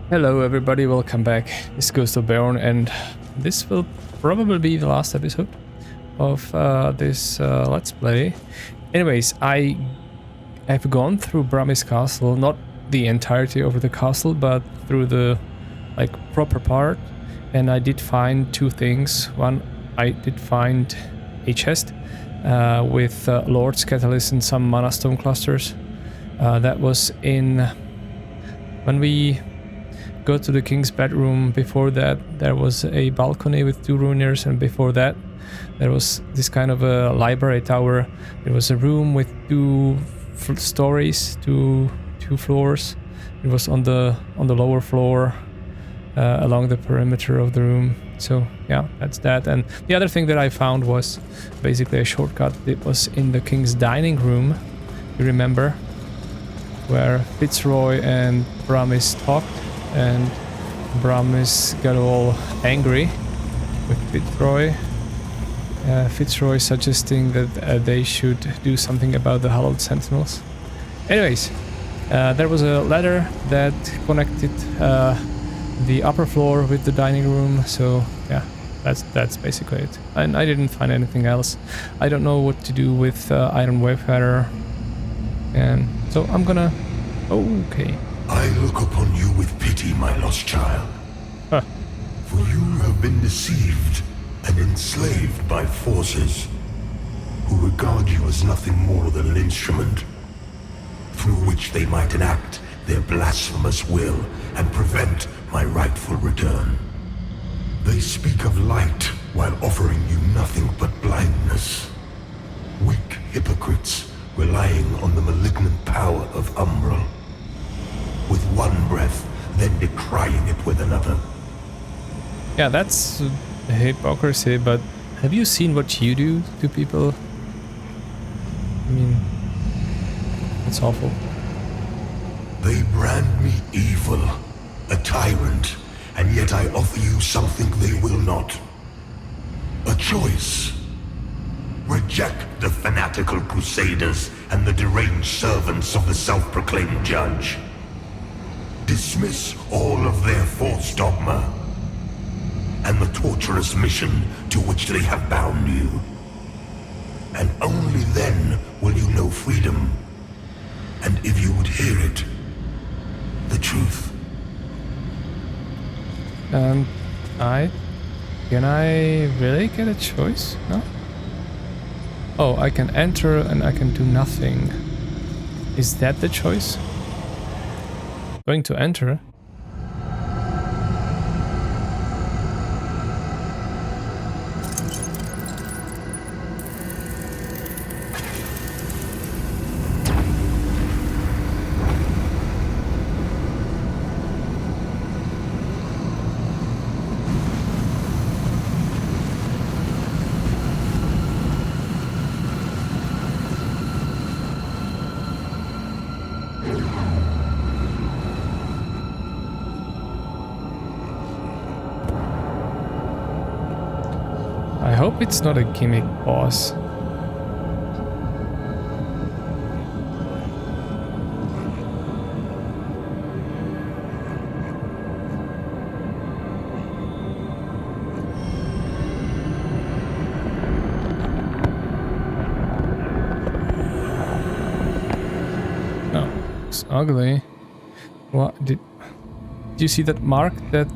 Hello everybody, welcome back. It's Ghost of Baron, and this will probably be the last episode of this Let's Play. Anyways, I've gone through Brami's castle, not the entirety of the castle, but through the proper part, and I did find two things. One, I did find a chest with Lord's Catalyst and some Mana Stone clusters. That was in when we go to the king's bedroom. Before that there was a balcony with two ruiners, and before that there was this kind of a library tower. There was a room with two stories, two floors. It was on the lower floor along the perimeter of the room. So yeah, that's that. And the other thing that I found was basically a shortcut. It was in the king's dining room, you remember, where Fitzroy and Bramis talked, and Bramis got all angry with Fitzroy. Fitzroy suggesting that they should do something about the Hallowed Sentinels. Anyways, there was a ladder that connected the upper floor with the dining room. So yeah, that's basically it. And I didn't find anything else. I don't know what to do with Iron Wayfarer, and so I'm gonna... Okay. I look upon you with pity, my lost child. Huh. For you have been deceived and enslaved by forces who regard you as nothing more than an instrument through which they might enact their blasphemous will and prevent my rightful return. They speak of light while offering you nothing but blindness. Weak hypocrites relying on the malignant power of Umbral. With one breath, then decrying it with another. Yeah, that's hypocrisy, but have you seen what you do to people? I mean, it's awful. They brand me evil, a tyrant, and yet I offer you something they will not. A choice. Reject the fanatical crusaders and the deranged servants of the self-proclaimed judge. Dismiss all of their false dogma and the torturous mission to which they have bound you. And only then will you know freedom. And if you would hear it, the truth. Can I really get a choice? No? Oh, I can enter and I can do nothing. Is that the choice? Going to enter. I hope it's not a gimmick boss. No, it's ugly. What did you see that mark? That...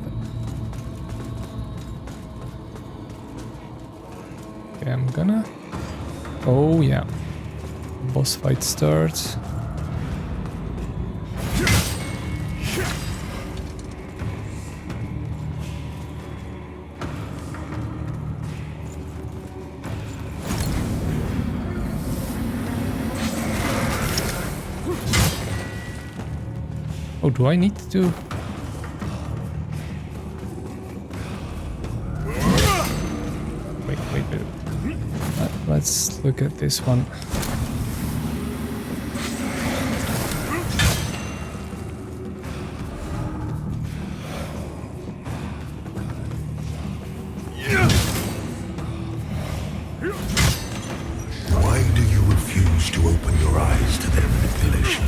Okay, I'm gonna... Oh yeah. Boss fight starts. Oh, do I need to... Wait. Let's look at this one. Why do you refuse to open your eyes to their manipulation?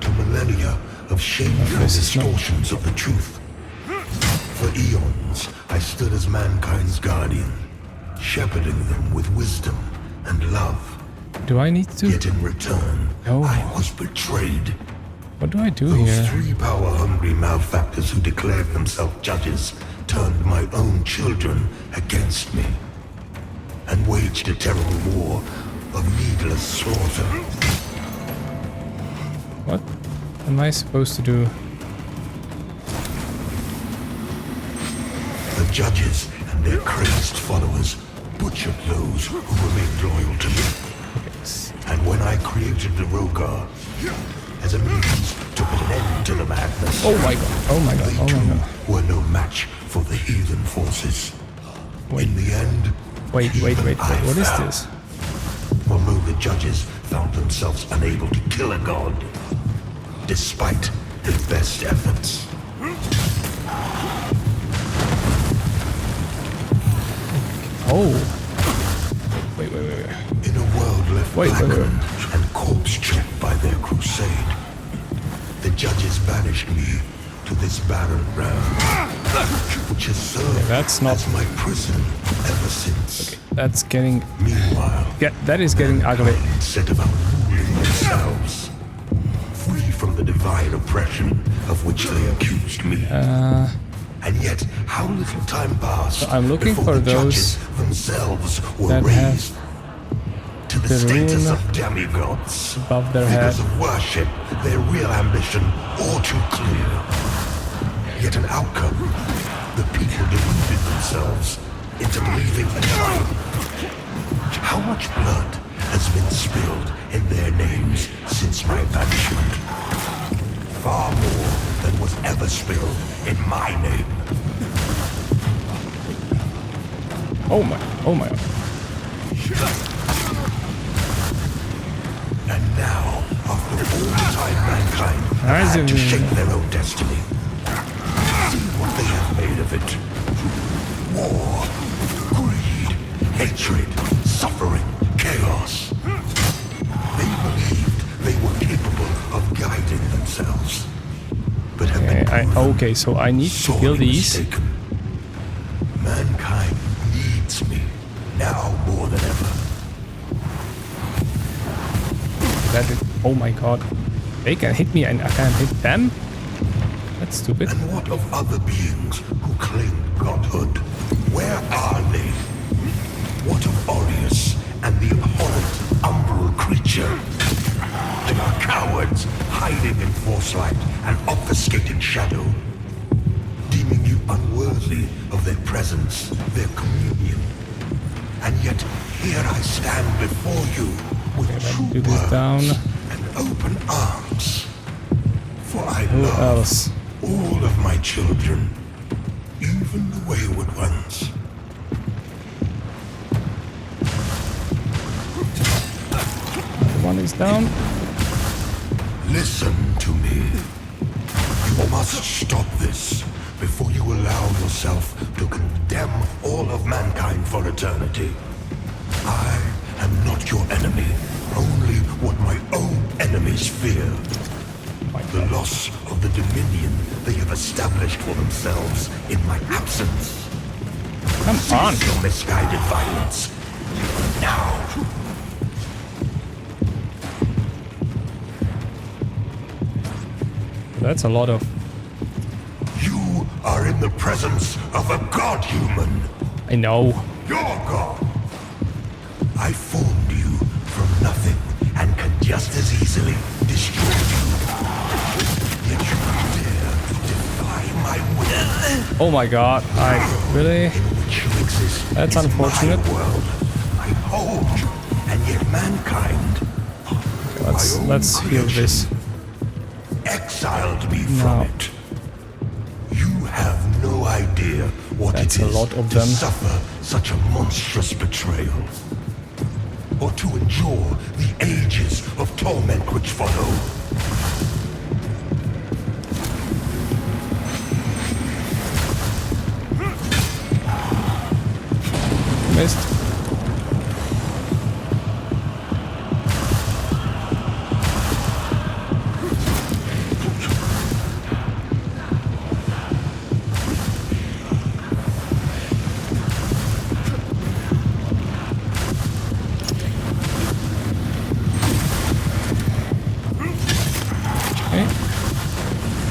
To millennia of shameful distortions of the truth. For eons, I stood as mankind's guardian, shepherding them with wisdom and love. Do I need to? Yet in return, No. I was betrayed. What do I do Those here? 3 power-hungry malefactors who declared themselves judges turned my own children against me and waged a terrible war of needless slaughter. What am I supposed to do? The judges and their crazed followers butchered those who remained loyal to me. And when I created the Rogar as a means to put an end to the madness, Oh my god, oh my god, they oh my god. too were no match for the heathen forces. Wait. In the end, Wait, even I what is fell. this? Although the judges found themselves unable to kill a god, despite their best efforts. Oh. Wait. In a world left Wait. blackened and corpse-checked by their crusade, the judges banished me to this barren realm, which has served that's not- as my prison ever since. That's getting... Meanwhile, that is getting ugly. set about ruling themselves, free from the divine oppression of which they accused me. And yet, how little time passed I'm looking before for the judges those themselves were that have raised to the the status rune of demigods. above their head. Because of worship, their real ambition all too clear. Yet an outcome, the people deluded themselves into believing a lie. How much blood has been spilled in their names since my banishment? Far more than was ever spilled in my name. Oh my. And now, after all the time mankind have had to shape their own destiny, see what they have made of it. War, greed, hatred, suffering, chaos. They believed they were capable of guiding themselves, but have been proven Okay, so I need to kill sorely these. mistaken. Mankind needs me now more than ever. Oh my god. They can hit me and I can't hit them? That's stupid. And what of other beings who claim godhood? Where are they? What of Aureus and the abhorrent umbral creature? They are cowards, hiding in forcelight and obfuscating shadow, deeming you unworthy of their presence, their communion. And yet, here I stand before you with true do this words down. and open arms. For I Who love else? all of my children, even the wayward ones. One is down. Listen to me. You must stop this before you allow yourself to condemn all of mankind for eternity. I am not your enemy, only what my own enemies fear. The loss of the dominion they have established for themselves in my absence. Come on. Cease your misguided violence. Now. That's a lot of... You are in the presence of a god-human. I know. Your god. I formed you from nothing and can just as easily destroy you. Yet you dare defy my will. Oh my god. Really? In which you exist. That's is unfortunate. My world. I hold, and yet mankind. Let's heal this. Exiled me from it. You have no idea what That's it a is lot of to them. suffer such a monstrous betrayal, or to endure the ages of torment which follow. Missed.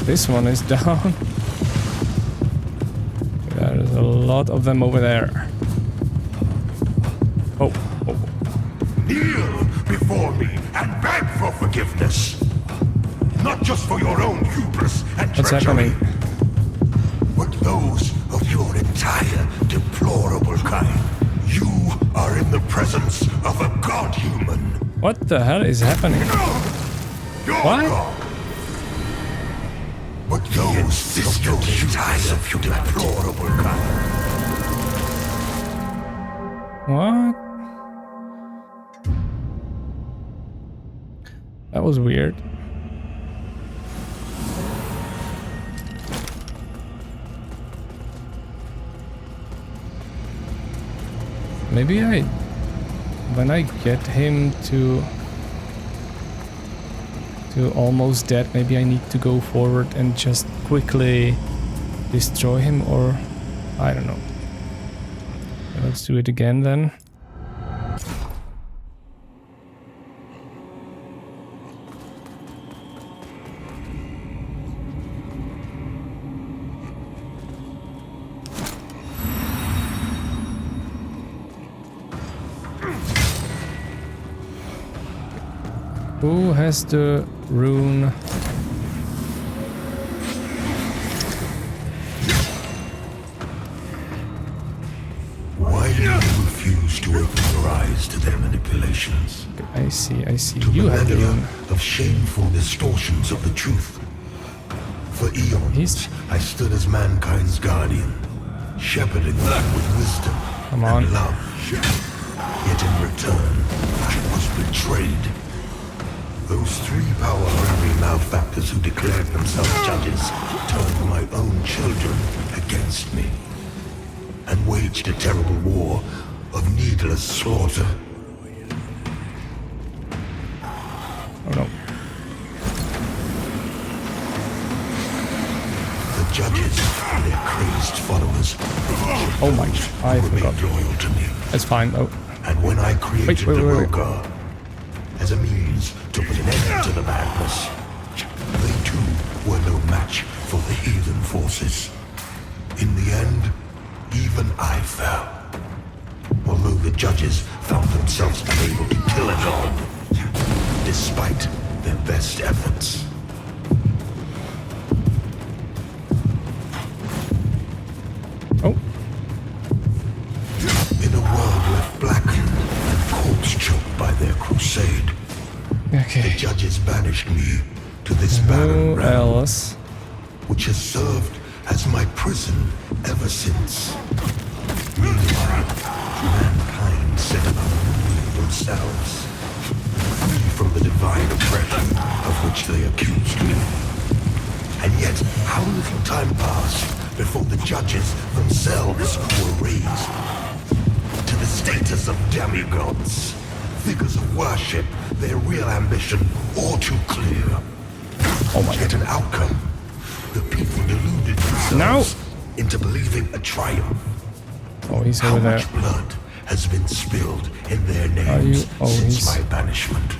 This one is down. There's a lot of them over there. Oh, oh. Kneel before me and beg for forgiveness. Not just for your own hubris and What's treachery, happening? but those of your entire deplorable kind. You are in the presence of a god-human. What the hell is happening? Your What? god. But those of your entire deplorable kind. What? That was weird. Maybe when I get him to almost dead, maybe I need to go forward and just quickly destroy him, or I don't know. Let's do it again then. Who has the rune? Why do you refuse to open your eyes to their manipulations? I see, I see. To You have the millennia rune. of shameful distortions of the truth. For eons, I stood as mankind's guardian, shepherding them with wisdom Come on. and love. Yet in return, I was betrayed. Those three power-hungry malefactors who declared themselves judges turned my own children against me and waged a terrible war of needless slaughter. Oh no. The judges and their crazed followers. Oh my, I forgot. Remained loyal to me. It's fine. Oh, And when I created wait. the Rogar as a means to put an end to the madness, they too were no match for the heathen forces. In the end, even I fell. Although the judges found themselves unable to kill a god, despite their best efforts. oh. In a world left blackened and corpse-choked by their crusade, the Okay. judges banished me to this Who barren realm, else? which has served as my prison ever since. Meanwhile, mankind set about ruling themselves, free from the divine oppression of which they accused me. And yet, how little time passed before the judges themselves were raised to the status of demigods, figures of worship, their real ambition all too clear. Oh my Yet god. an outcome. The people deluded themselves No. into believing a triumph. Oh, he's How over there. much blood has been spilled in their Are names you? Oh, since he's. my banishment?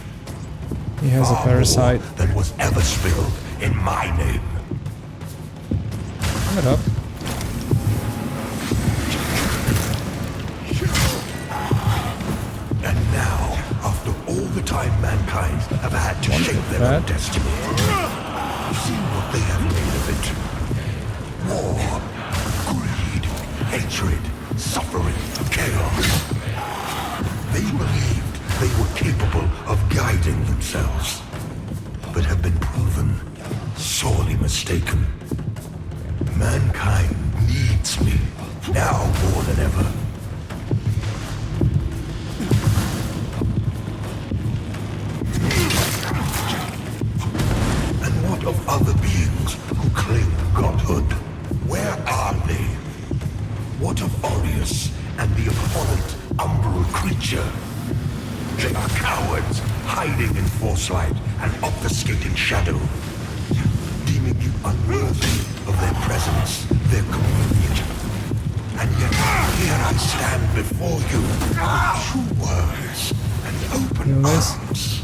He has a Far parasite. more than was ever spilled in my name. Come it up. And now, after all the time mankind have had to shape their own that. destiny, see what they have made of it. War, greed, hatred, suffering, chaos. They believed they were capable of guiding themselves, but have been proven sorely mistaken. Mankind needs me, now more than ever. And what of other beings who claim godhood? Where are they? What of Aureus and the abhorrent umbral creature? They are cowards, hiding in foresight and obfuscating shadow, deeming you unworthy of their presence, their communion. And yet here I stand before you with true words and open Yes. arms.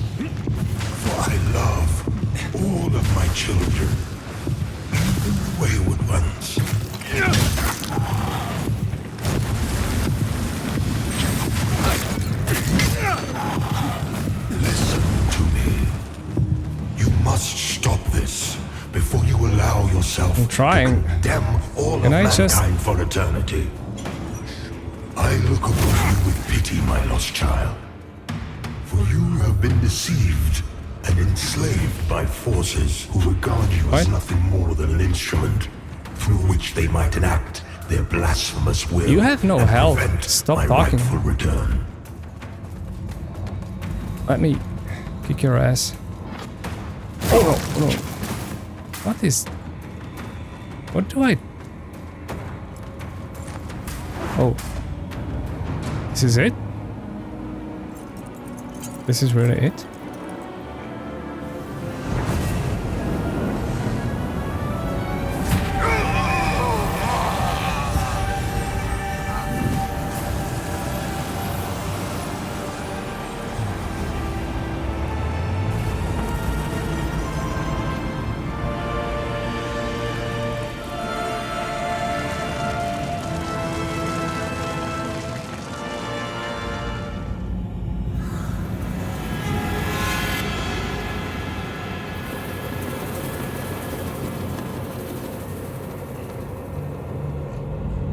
For I love all of my children, yourself I'm trying. to condemn all Can of I just- mankind for eternity. I look upon you with pity, my lost child. For you have been deceived and enslaved by forces who regard you as What? nothing more than an instrument through which they might enact their blasphemous will. You have no and health. prevent Stop my talking. rightful return. Let me kick your ass. Oh no, no. What is... What do I... Oh. This is it? This is really it?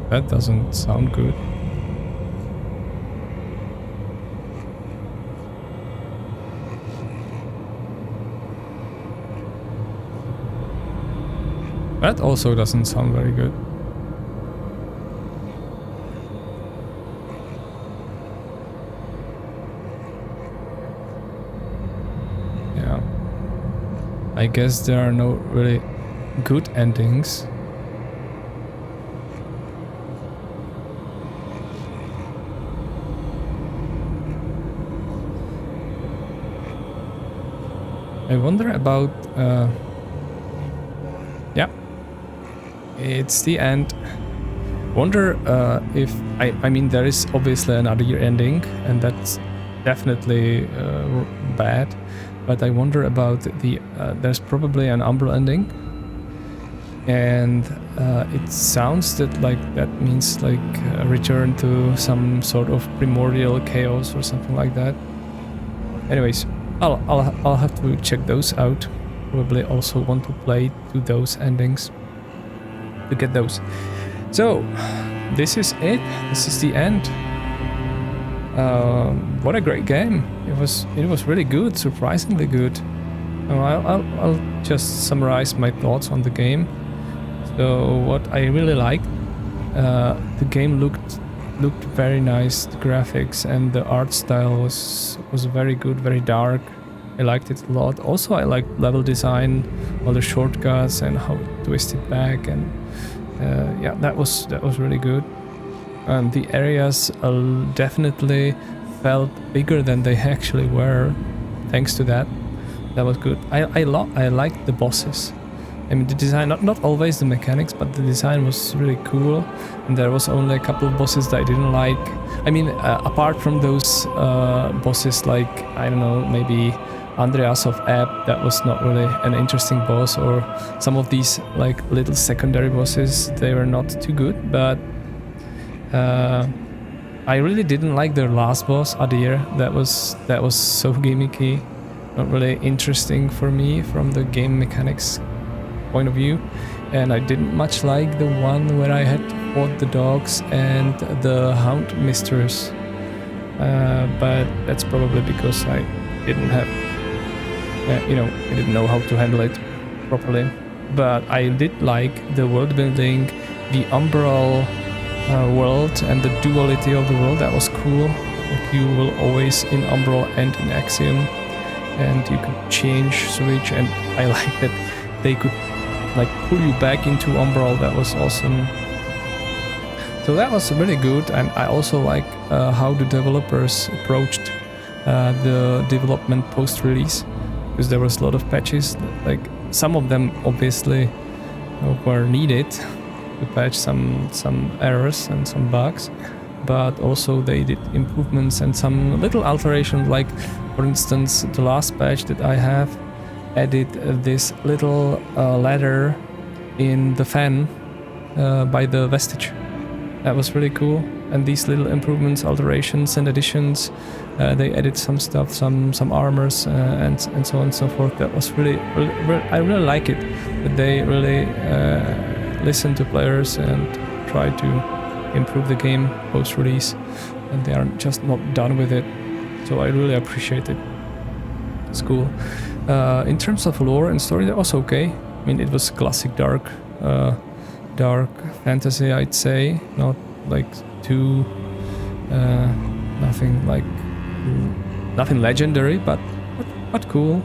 That doesn't sound good. That also doesn't sound very good. Yeah. I guess there are no really good endings. I wonder about, yeah, it's the end. Wonder if, I mean, there is obviously an Adyr ending, and that's definitely bad, but I wonder about the, there's probably an Umbral ending, and it sounds that like, that means like a return to some sort of primordial chaos or something like that. Anyways. I'll have to check those out. Probably also want to play to those endings to get those. So this is it. This is the end. What a great game! It was really good, surprisingly good. I'll just summarize my thoughts on the game. So what I really liked, the game looked very nice. The graphics and the art style was very good, very dark. I liked it a lot. Also, I liked level design, all the shortcuts and how it twisted back, and yeah, that was really good. And the areas definitely felt bigger than they actually were, thanks to that. That was good. I liked the bosses. I mean, the design, not always the mechanics, but the design was really cool. And there was only a couple of bosses that I didn't like. I mean, apart from those bosses like, I don't know, maybe Andreas of Ebb, that was not really an interesting boss, or some of these like little secondary bosses, they were not too good, but I really didn't like their last boss, Adyr. That was so gimmicky, not really interesting for me from the game mechanics point of view, and I didn't much like the one where I had fought the dogs and the hound mistress, but that's probably because I didn't have, you know, I didn't know how to handle it properly. But I did like the world building, the Umbral world and the duality of the world. That was cool. Like, you will always in Umbral and in Axiom, and you could switch, and I like that they could like pull you back into Umbral. That was awesome. So that was really good, and I also like how the developers approached the development post-release, because there was a lot of patches. Like, some of them obviously were needed to patch some errors and some bugs, but also they did improvements and some little alterations. Like, for instance, the last patch that I have added this little ladder in the fan by the vestige. That was really cool. And these little improvements, alterations and additions, they added some stuff, some armors and so on and so forth. That was really I really like it. that they really listen to players and try to improve the game post-release, and they are just not done with it. So I really appreciate it. It's cool. In terms of lore and story, that was okay. I mean, it was classic dark fantasy, I'd say. Not like too nothing legendary, but cool.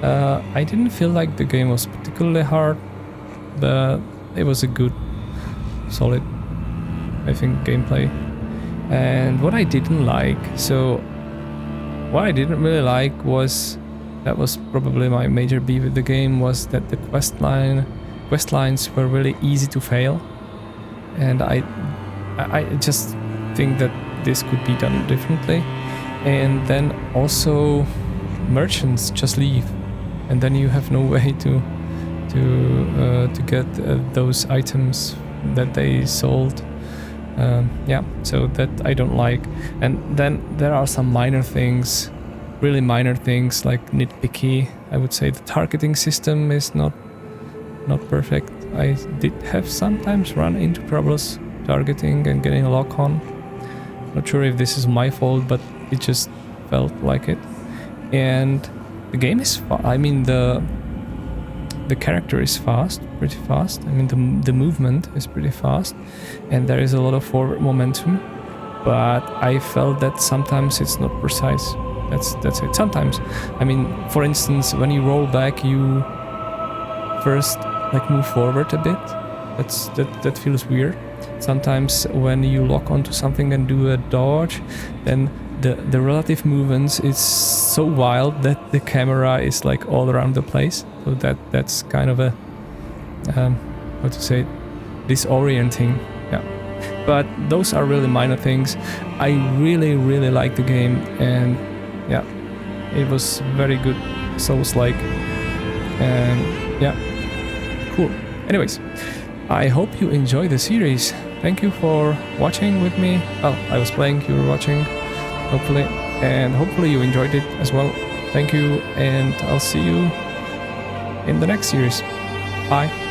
I didn't feel like the game was particularly hard, but it was a good, solid, I think, gameplay. And what I didn't like, what I didn't really like was, that was probably my major beef with the game, was that the quest lines were really easy to fail. And I just think that this could be done differently. And then also merchants just leave, and then you have no way to get those items that they sold. Yeah, so that I don't like. And then there are some minor things, really minor things, like nitpicky. I would say the targeting system is not perfect. I did have sometimes run into troubles targeting and getting a lock on. Not sure if this is my fault, but it just felt like it. And the game is I mean, the character is pretty fast. I mean, the movement is pretty fast, and there is a lot of forward momentum. But I felt that sometimes it's not precise. That's it. Sometimes, I mean, for instance, when you roll back, you first like move forward a bit. That feels weird. Sometimes when you lock onto something and do a dodge, then the relative movements is so wild that the camera is like all around the place. So that's kind of a how to say it, disorienting. Yeah, but those are really minor things. I really like the game, and yeah, it was very good, Souls-like, and yeah, cool. Anyways, I hope you enjoy the series. Thank you for watching with me. Oh, I was playing, you were watching, hopefully, and hopefully you enjoyed it as well. Thank you, and I'll see you in the next series. Bye.